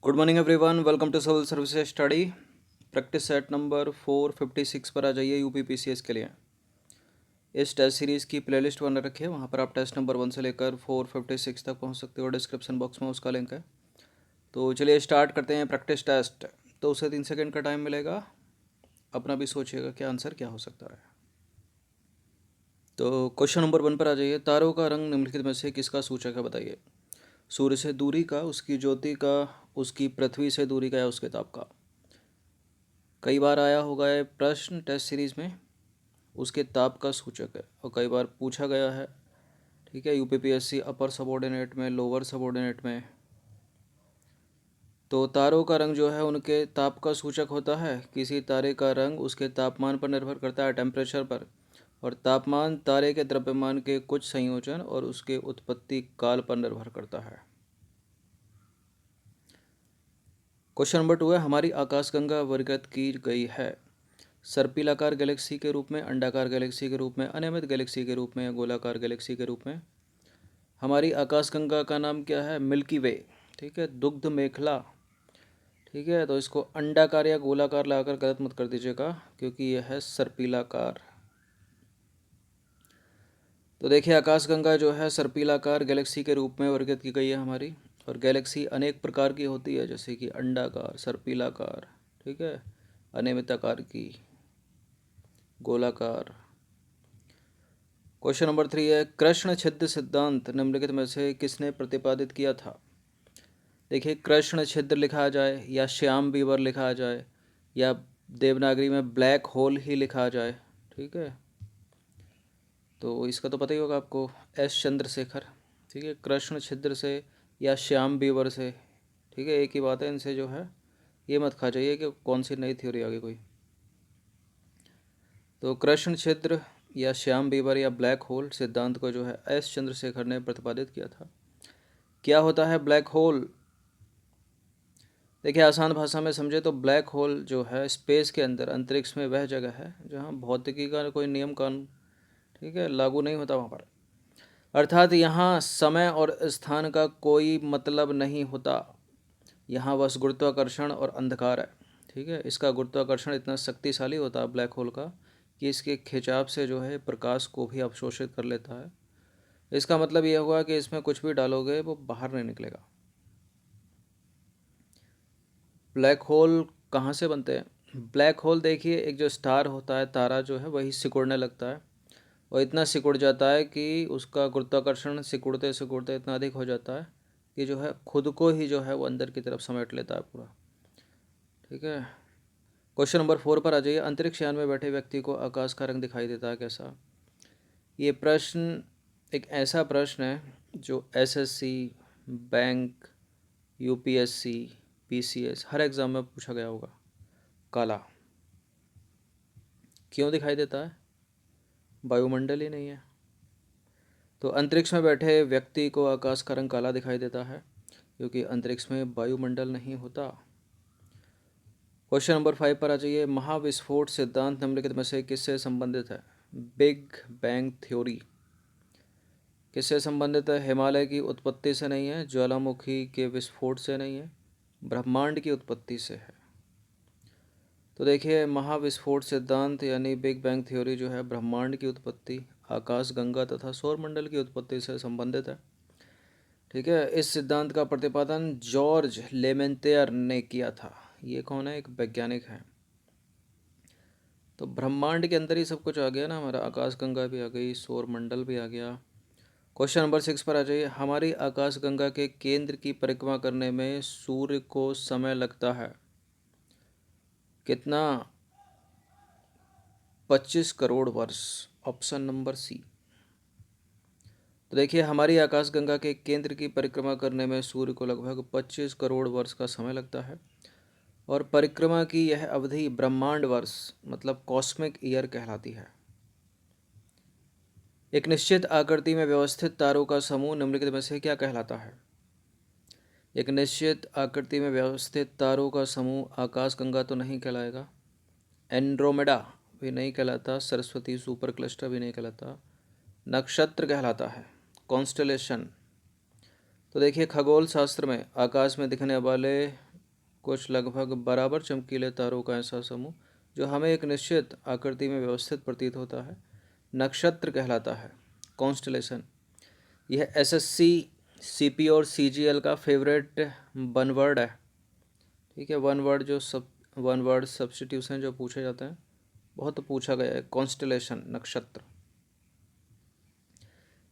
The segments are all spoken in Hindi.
Good morning everyone, welcome to civil services study. Practice set number 456 पर आ जाइए यूपीपीसीएस के लिए। इस टेस्ट सीरीज़ की प्लेलिस्ट बना रखी है, वहाँ पर आप टेस्ट नंबर 1 से लेकर 456 तक पहुँच सकते हो। डिस्क्रिप्शन बॉक्स में उसका लिंक है। तो चलिए स्टार्ट करते हैं प्रैक्टिस टेस्ट। तो उसे 3 सेकेंड का टाइम मिलेगा, अपना भी सोचिएगा क्या आंसर क्या हो सकता है। तो क्वेश्चन नंबर 1 पर आ जाइए। तारों का रंग निम्नलिखित में से किसका सूचक है, बताइए। सूर्य से दूरी का, उसकी ज्योति का, उसकी पृथ्वी से दूरी का या उसके ताप का। कई बार आया होगा ये प्रश्न टेस्ट सीरीज़ में। उसके ताप का सूचक है और कई बार पूछा गया है। ठीक है, यूपीपीएससी अपर सबऑर्डिनेट में, लोअर सबऑर्डिनेट में। तो तारों का रंग जो है उनके ताप का सूचक होता है। किसी तारे का रंग उसके तापमान पर निर्भर करता है, टेम्परेचर पर। और तापमान तारे के द्रव्यमान के कुछ संयोजन और उसके उत्पत्ति काल पर निर्भर करता है। क्वेश्चन नंबर 2 है, हमारी आकाशगंगा वर्गीकृत की गई है सर्पिलाकार गैलेक्सी के रूप में, अंडाकार गैलेक्सी के रूप में, अनियमित गैलेक्सी के रूप में या गोलाकार गैलेक्सी के रूप में। हमारी आकाशगंगा का नाम क्या है? मिल्की वे। ठीक है, दुग्ध मेखला। ठीक है, तो इसको अंडाकार या गोलाकार लाकर गलत मत कर दीजिएगा, क्योंकि यह है सर्पिलाकार। तो देखिए, आकाशगंगा जो है सर्पिलाकार गैलेक्सी के रूप में वर्गीकृत की गई है हमारी। और गैलेक्सी अनेक प्रकार की होती है, जैसे कि अंडाकार, सर्पिलाकार, ठीक है, अनियमित आकार की, गोलाकार। क्वेश्चन नंबर 3 है, कृष्ण छिद्र सिद्धांत निम्नलिखित में से किसने प्रतिपादित किया था? देखिए, कृष्ण छिद्र लिखा जाए या श्याम बीवर लिखा जाए या देवनागरी में ब्लैक होल ही लिखा जाए, ठीक है, तो इसका तो पता ही होगा आपको, एस चंद्रशेखर। ठीक है, कृष्ण छिद्र से या श्याम बीवर से, ठीक है, एक ही बात है। इनसे जो है ये मत खा जाइए कि कौन सी नई थ्योरी आ गई कोई। तो कृष्ण छिद्र या श्याम बीवर या ब्लैक होल सिद्धांत को जो है एस चंद्रशेखर ने प्रतिपादित किया था। क्या होता है ब्लैक होल? देखिए, आसान भाषा में समझे तो ब्लैक होल जो है स्पेस के अंदर, अंतरिक्ष में वह जगह है जहाँ भौतिकी का कोई नियम कानून, ठीक है, लागू नहीं होता वहाँ पर। अर्थात यहाँ समय और स्थान का कोई मतलब नहीं होता। यहाँ बस गुरुत्वाकर्षण और अंधकार है। ठीक है, इसका गुरुत्वाकर्षण इतना शक्तिशाली होता है ब्लैक होल का कि इसके खिंचाव से जो है प्रकाश को भी अवशोषित कर लेता है। इसका मतलब यह हुआ कि इसमें कुछ भी डालोगे वो बाहर नहीं निकलेगा। ब्लैक होल कहाँ से बनते हैं? ब्लैक होल देखिए, एक जो स्टार होता है, तारा जो है, वही सिकुड़ने लगता है और इतना सिकुड़ जाता है कि उसका गुरुत्वाकर्षण सिकुड़ते सिकुड़ते इतना अधिक हो जाता है कि जो है खुद को ही जो है वो अंदर की तरफ समेट लेता है पूरा। ठीक है, क्वेश्चन नंबर 4 पर आ जाइए। अंतरिक्ष यान में बैठे व्यक्ति को आकाश का रंग दिखाई देता है कैसा? ये प्रश्न एक ऐसा प्रश्न है जो एसएससी, बैंक, यूपीएससी, पीसीएस हर एग्ज़ाम में पूछा गया होगा। काला। क्यों दिखाई देता है? वायुमंडल ही नहीं है। तो अंतरिक्ष में बैठे व्यक्ति को आकाश का रंग काला दिखाई देता है क्योंकि अंतरिक्ष में वायुमंडल नहीं होता। क्वेश्चन नंबर 5 पर आ जाइए। महाविस्फोट सिद्धांत निम्नलिखित में से किससे संबंधित है? बिग बैंग थ्योरी किससे संबंधित है? हिमालय की उत्पत्ति से नहीं है, ज्वालामुखी के विस्फोट से नहीं है, ब्रह्मांड की उत्पत्ति से है। तो देखिए, महाविस्फोट सिद्धांत यानी बिग बैंग थ्योरी जो है ब्रह्मांड की उत्पत्ति, आकाशगंगा तथा सौरमंडल की उत्पत्ति से संबंधित है। ठीक है, इस सिद्धांत का प्रतिपादन जॉर्ज लेमेंतेयर ने किया था। ये कौन है? एक वैज्ञानिक है। तो ब्रह्मांड के अंदर ही सब कुछ आ गया ना हमारा, आकाशगंगा भी आ गई, सौरमंडल भी आ गया। क्वेश्चन नंबर 6 पर आ जाइए। हमारी आकाशगंगा के केंद्र की परिक्रमा करने में सूर्य को समय लगता है कितना? 25 करोड़ वर्ष। Option number C. तो देखिए, हमारी आकाशगंगा के केंद्र की परिक्रमा करने में सूर्य को लगभग 25 करोड़ वर्ष का समय लगता है और परिक्रमा की यह अवधि ब्रह्मांड वर्ष मतलब कॉस्मिक ईयर कहलाती है। एक निश्चित आकृति में व्यवस्थित तारों का समूह निम्नलिखित में से क्या कहलाता है? एक निश्चित आकृति में व्यवस्थित तारों का समूह आकाशगंगा तो नहीं कहलाएगा, एंड्रोमेडा भी नहीं कहलाता, सरस्वती सुपर क्लस्टर भी नहीं कहलाता, नक्षत्र कहलाता है, कॉन्स्टेलेशन। तो देखिए, खगोल शास्त्र में आकाश में दिखने वाले कुछ लगभग बराबर चमकीले तारों का ऐसा समूह जो हमें एक निश्चित आकृति में व्यवस्थित प्रतीत होता है नक्षत्र कहलाता है। कॉन्स्टलेशन, यह एसएससी, सीपी और सीजीएल का फेवरेट वन वर्ड है। ठीक है, वन वर्ड सब्स्टिट्यूशन जो पूछे जाते हैं, बहुत पूछा गया है। कॉन्स्टलेशन, नक्षत्र।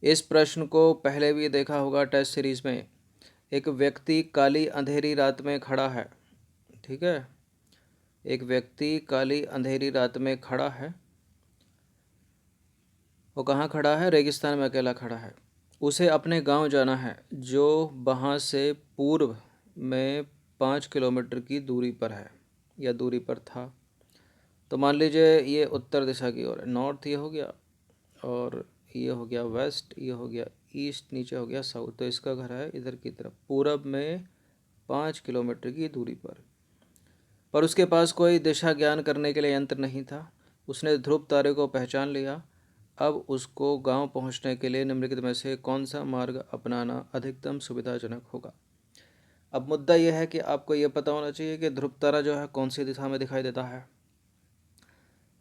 इस प्रश्न को पहले भी देखा होगा टेस्ट सीरीज में। एक व्यक्ति काली अंधेरी रात में खड़ा है। ठीक है, एक व्यक्ति काली अंधेरी रात में खड़ा है। वो कहाँ खड़ा है? रेगिस्तान में अकेला खड़ा है। उसे अपने गांव जाना है जो वहाँ से पूर्व में 5 किलोमीटर की दूरी पर है या दूरी पर था। तो मान लीजिए ये उत्तर दिशा की ओर है, नॉर्थ ये हो गया, और ये हो गया वेस्ट, ये हो गया ईस्ट, नीचे हो गया साउथ। तो इसका घर है इधर की तरफ, पूरब में 5 किलोमीटर की दूरी पर उसके पास कोई दिशा ज्ञान करने के लिए यंत्र नहीं था। उसने ध्रुव तारे को पहचान लिया। अब उसको गांव पहुंचने के लिए निम्नलिखित में से कौन सा मार्ग अपनाना अधिकतम सुविधाजनक होगा? अब मुद्दा यह है कि आपको यह पता होना चाहिए कि ध्रुव तारा जो है कौन सी दिशा में दिखाई देता है।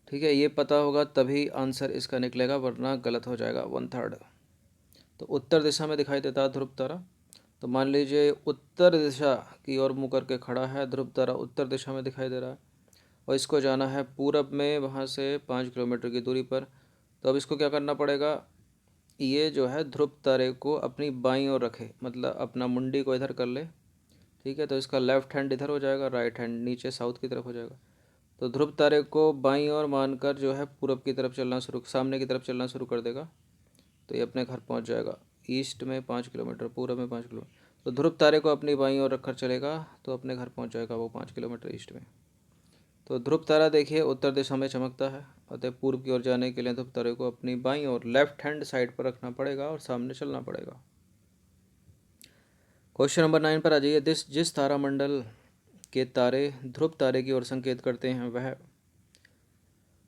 ठीक है, ये पता होगा तभी आंसर इसका निकलेगा, वरना गलत हो जाएगा 1/3। तो उत्तर दिशा में दिखाई देता है ध्रुव तारा। तो मान लीजिए उत्तर दिशा की ओर मुँह करके खड़ा है, ध्रुव तारा उत्तर दिशा में दिखाई दे रहा है और इसको जाना है पूरब में, वहाँ से 5 किलोमीटर की दूरी पर। तो अब इसको क्या करना पड़ेगा? ये जो है ध्रुव तारे को अपनी बाईं ओर रखे, मतलब अपना मुंडी को इधर कर ले। ठीक है, तो इसका लेफ्ट हैंड इधर हो जाएगा, राइट हैंड नीचे साउथ की तरफ हो जाएगा। तो ध्रुव तारे को बाईं ओर मानकर जो है पूरब की तरफ चलना सामने की तरफ चलना शुरू कर देगा। तो ये अपने घर पहुंच जाएगा। ईस्ट में 5 किलोमीटर, पूरब में 5 किलोमीटर। तो ध्रुव तारे को अपनी बाईं ओर रखकर चलेगा तो अपने घर पहुंच जाएगा वो 5 किलोमीटर ईस्ट में। तो ध्रुव तारा देखिए उत्तर दिशा में चमकता है, अतः पूर्व की ओर जाने के लिए ध्रुव तारे को अपनी बाईं ओर लेफ्ट हैंड साइड पर रखना पड़ेगा और सामने चलना पड़ेगा। क्वेश्चन नंबर 9 पर आ जाइए। जिस तारामंडल के तारे ध्रुव तारे की ओर संकेत करते हैं वह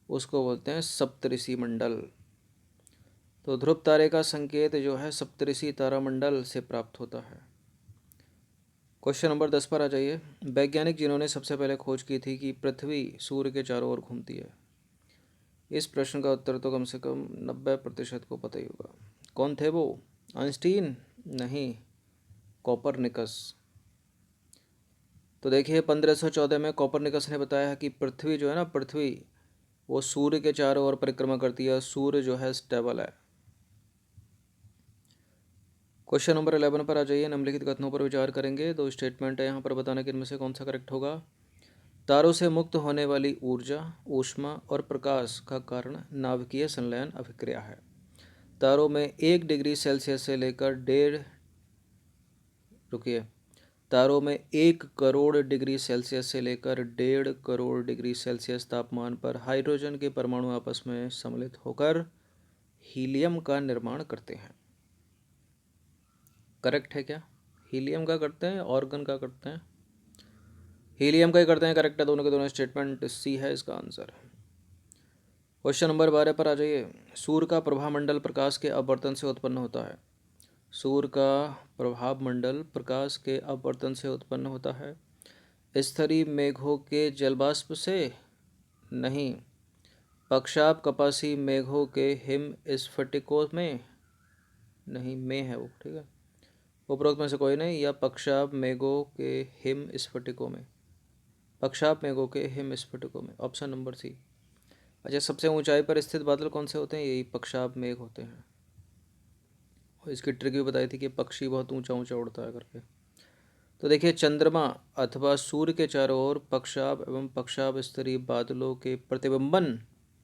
उसको बोलते हैं सप्तऋषि मंडल। तो ध्रुव तारे का संकेत जो है सप्तऋषि तारामंडल से प्राप्त होता है। क्वेश्चन नंबर 10 पर आ जाइए। वैज्ञानिक जिन्होंने सबसे पहले खोज की थी कि पृथ्वी सूर्य के चारों ओर घूमती है, इस प्रश्न का उत्तर तो कम से कम 90% को पता ही होगा। कौन थे वो? आइंस्टीन? नहीं, कोपरनिकस। तो देखिए 1514 में कोपरनिकस ने बताया है कि पृथ्वी जो है ना, पृथ्वी वो सूर्य के चारों ओर परिक्रमा करती है, सूर्य जो है स्टेबल है। क्वेश्चन नंबर 11 पर आ जाइए। निम्नलिखित कथनों पर विचार करेंगे। दो स्टेटमेंट है यहाँ पर, बताना कि इनमें से कौन सा करेक्ट होगा। तारों से मुक्त होने वाली ऊर्जा, ऊष्मा और प्रकाश का कारण नाभिकीय संलयन अभिक्रिया है। तारों में 1 डिग्री सेल्सियस से लेकर डेढ़ रुकिए तारों में 1 करोड़ डिग्री सेल्सियस से लेकर 1.5 करोड़ डिग्री सेल्सियस तापमान पर हाइड्रोजन के परमाणु आपस में सम्मिलित होकर हीलियम का निर्माण करते हैं। करेक्ट है क्या? हीलियम का करते हैं, ऑर्गन का करते हैं? हीलियम का ही करते हैं। करेक्ट है दोनों के दोनों स्टेटमेंट, सी है इसका आंसर। क्वेश्चन नंबर 12 पर आ जाइए। सूर्य का प्रभाव मंडल प्रकाश के अपवर्तन से उत्पन्न होता है। सूर्य का प्रभाव मंडल प्रकाश के अपवर्तन से उत्पन्न होता है। स्तरीय मेघों के जलवाष्प से? नहीं। पक्षाप कपासी मेघों के हिम स्फटिकों में? नहीं, में है वो। ठीक है, उपरोक्त में से कोई नहीं, या पक्षाप मेघों के हिम स्फटिकों में, पक्षाप मेघों के हिम स्फटिकों में, ऑप्शन नंबर सी। अच्छा, सबसे ऊंचाई पर स्थित बादल कौन से होते हैं? यही पक्षाप मेघ होते हैं। और इसकी ट्रिक भी बताई थी कि पक्षी बहुत ऊंचा ऊंचा उड़ता है करके। तो देखिए चंद्रमा अथवा सूर्य के चारों ओर पक्षाप एवं पक्षाप स्तरीय बादलों के प्रतिबिंबन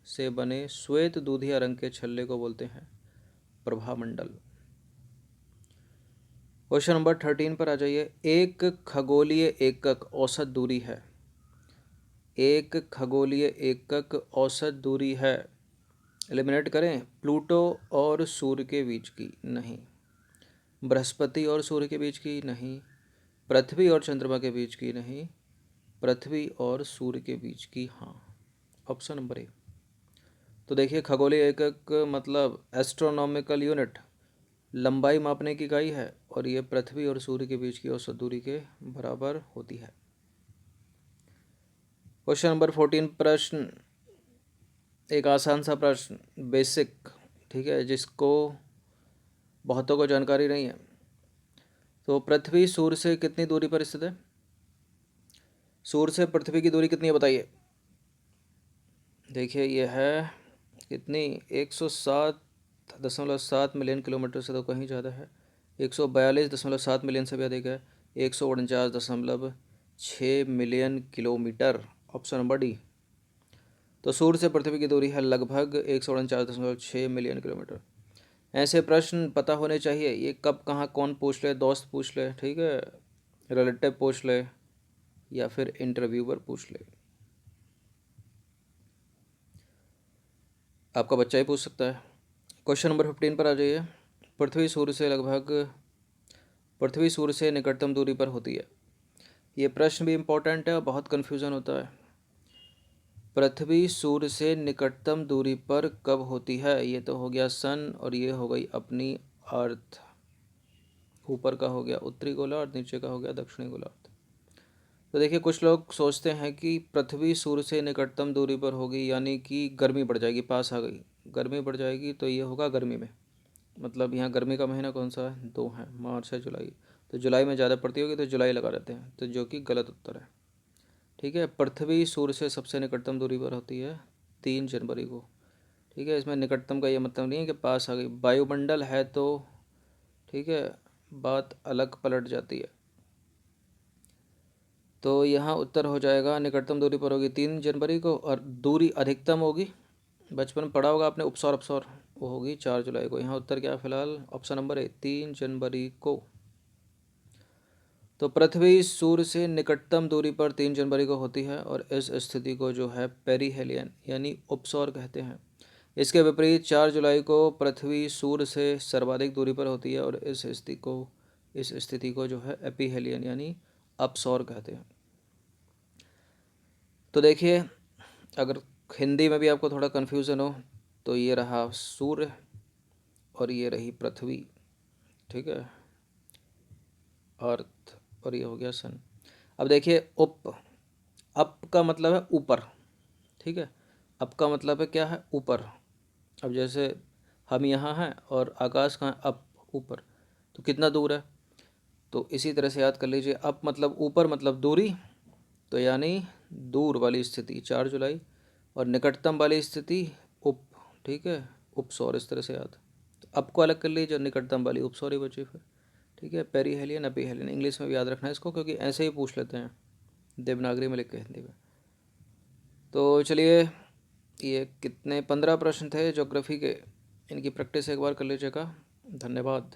से बने श्वेत दूधिया रंग के छल्ले को बोलते हैं प्रभामंडल। क्वेश्चन नंबर 13 पर आ जाइए। एक खगोलीय एकक औसत दूरी है। एक खगोलीय एकक औसत दूरी है। एलिमिनेट करें, प्लूटो और सूर्य के बीच की? नहीं। बृहस्पति और सूर्य के बीच की? नहीं। पृथ्वी और चंद्रमा के बीच की? नहीं। पृथ्वी और सूर्य के बीच की? हाँ, ऑप्शन नंबर ए। तो देखिए खगोलीय एकक मतलब एस्ट्रोनॉमिकल यूनिट, लंबाई मापने की इकाई है, और ये पृथ्वी और सूर्य के बीच की औसत दूरी के बराबर होती है। क्वेश्चन नंबर 14 प्रश्न, एक आसान सा प्रश्न, बेसिक, ठीक है, जिसको बहुतों को जानकारी नहीं है। तो पृथ्वी सूर्य से कितनी दूरी पर स्थित है? सूर्य से पृथ्वी की दूरी कितनी है बताइए। देखिए ये है कितनी, 107.7 मिलियन किलोमीटर से तो कहीं ज़्यादा है, 142.7 मिलियन से भी अधिक है, 149.6 million kilometre, option number D. तो सूर्य से पृथ्वी की दूरी है लगभग 149.6 मिलियन किलोमीटर। ऐसे प्रश्न पता होने चाहिए, ये कब कहाँ कौन पूछ ले, दोस्त पूछ ले, ठीक है, रिलेटिव पूछ ले, या फिर इंटरव्यूअर पूछ ले, आपका बच्चा ही पूछ सकता है। क्वेश्चन नंबर 15 पर आ जाइए। पृथ्वी सूर्य से निकटतम दूरी पर होती है। ये प्रश्न भी इम्पोर्टेंट है और बहुत कन्फ्यूज़न होता है। पृथ्वी सूर्य से निकटतम दूरी पर कब होती है? ये तो हो गया सन, और ये हो गई अपनी अर्थ। ऊपर का हो गया उत्तरी गोलार्ध, नीचे का हो गया दक्षिणी गोलार्ध। तो देखिए कुछ लोग सोचते हैं कि पृथ्वी सूर्य से निकटतम दूरी पर होगी, यानी कि गर्मी बढ़ जाएगी, पास आ गई, गर्मी बढ़ जाएगी, तो ये होगा गर्मी में। मतलब यहाँ गर्मी का महीना कौन सा है? 2 है, मार्च है, जुलाई। तो जुलाई में ज़्यादा पड़ती होगी, तो जुलाई लगा देते हैं, तो जो कि गलत उत्तर है। ठीक है, पृथ्वी सूर्य से सबसे निकटतम दूरी पर होती है 3 जनवरी को। ठीक है, इसमें निकटतम का ये मतलब नहीं है कि पास आ गई, वायुमंडल है तो ठीक है, बात अलग पलट जाती है। तो यहाँ उत्तर हो जाएगा, निकटतम दूरी पर होगी 3 जनवरी को, और दूरी अधिकतम होगी, बचपन में पढ़ा होगा आपने, उपसौर अपसौर, वो होगी 4 जुलाई को। यहाँ उत्तर क्या है फिलहाल? ऑप्शन नंबर ए, 3 जनवरी को। तो पृथ्वी सूर्य से निकटतम दूरी पर 3 जनवरी को होती है, और इस स्थिति को जो है पेरीहेलियन यानी उपसौर कहते हैं। इसके विपरीत 4 जुलाई को पृथ्वी सूर्य से सर्वाधिक दूरी पर होती है, और इस स्थिति को जो है एपीहेलियन यानी अपसौर कहते हैं। तो देखिए, अगर हिंदी में भी आपको थोड़ा कन्फ्यूज़न हो, तो ये रहा सूर्य और ये रही पृथ्वी, ठीक है, अर्थ, और ये हो गया सन। अब देखिए अप का मतलब है ऊपर, ठीक है, अप का मतलब है क्या है? ऊपर। अब जैसे हम यहाँ हैं और आकाश कहाँ है? अप, ऊपर, तो कितना दूर है? तो इसी तरह से याद कर लीजिए, अप मतलब ऊपर, मतलब दूरी, तो यानी दूर वाली स्थिति 4 जुलाई, और निकटतम वाली स्थिति उप, ठीक है, उपसौर, इस तरह से याद। तो अप को अलग कर लीजिए और निकटतम वाली उपसौर ही बची फिर, ठीक है, पेरीहेलियन एपीहेलियन, इंग्लिश में भी याद रखना है इसको, क्योंकि ऐसे ही पूछ लेते हैं देवनागरी में लिख के हिंदी में। तो चलिए, ये कितने 15 प्रश्न थे ज्योग्राफी के, इनकी प्रैक्टिस एक बार कर लीजिएगा। धन्यवाद।